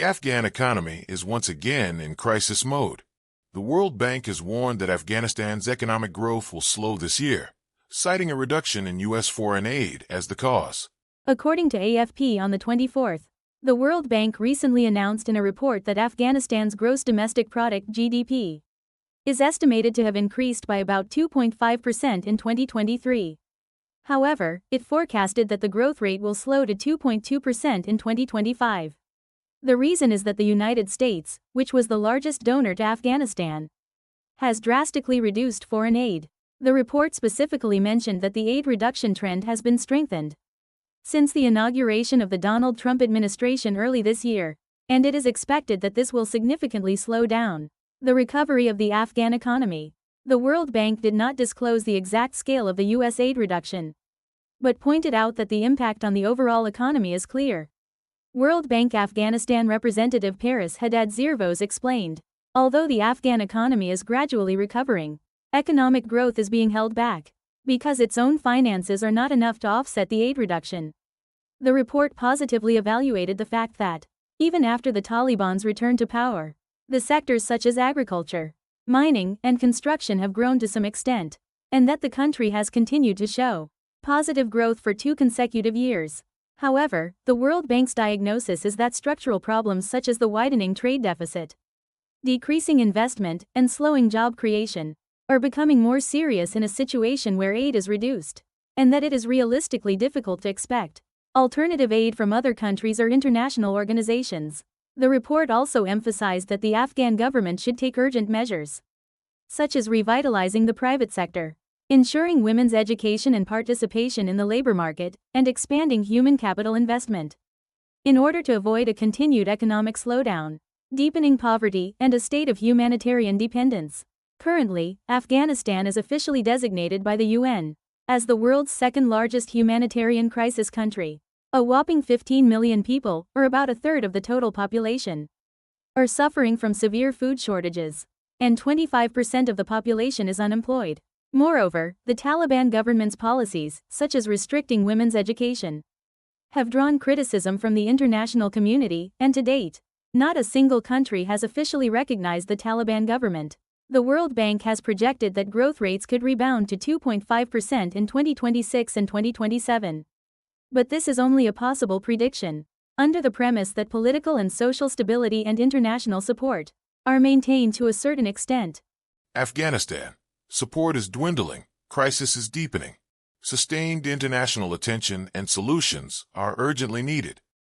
The Afghan economy is once again in crisis mode. The World Bank has warned that Afghanistan's economic growth will slow this year, citing a reduction in U.S. foreign aid as the cause. According to AFP on the 24th, the World Bank recently announced in a report that Afghanistan's gross domestic product (GDP) is estimated to have increased by about 2.5% in 2023. However, it forecasted that the growth rate will slow to 2.2% in 2025. The reason is that the United States, which was the largest donor to Afghanistan, has drastically reduced foreign aid. The report specifically mentioned that the aid reduction trend has been strengthened since the inauguration of the Donald Trump administration early this year, and it is expected that this will significantly slow down the recovery of the Afghan economy. The World Bank did not disclose the exact scale of the U.S. aid reduction, but pointed out that the impact on the overall economy is clear. World Bank Afghanistan representative Paris Haddad-Zervos explained, although the Afghan economy is gradually recovering, economic growth is being held back because its own finances are not enough to offset the aid reduction. The report positively evaluated the fact that, even after the Taliban's return to power, the sectors such as agriculture, mining, and construction have grown to some extent, and that the country has continued to show positive growth for 2 consecutive years. However, the World Bank's diagnosis is that structural problems such as the widening trade deficit, decreasing investment, and slowing job creation are becoming more serious in a situation where aid is reduced, and that it is realistically difficult to expect alternative aid from other countries or international organizations. The report also emphasized that the Afghan government should take urgent measures, such as revitalizing the private sector, ensuring women's education and participation in the labor market, and expanding human capital investment, in order to avoid a continued economic slowdown, deepening poverty, and a state of humanitarian dependence. Currently, Afghanistan is officially designated by the UN as the world's second-largest humanitarian crisis country. A whopping 15 million people, or about a third of the total population, are suffering from severe food shortages, and 25% of the population is unemployed. Moreover, the Taliban government's policies, such as restricting women's education, have drawn criticism from the international community, and to date, not a single country has officially recognized the Taliban government. The World Bank has projected that growth rates could rebound to 2.5% in 2026 and 2027. But this is only a possible prediction, under the premise that political and social stability and international support are maintained to a certain extent. Afghanistan. Support is dwindling, crisis is deepening. Sustained international attention and solutions are urgently needed.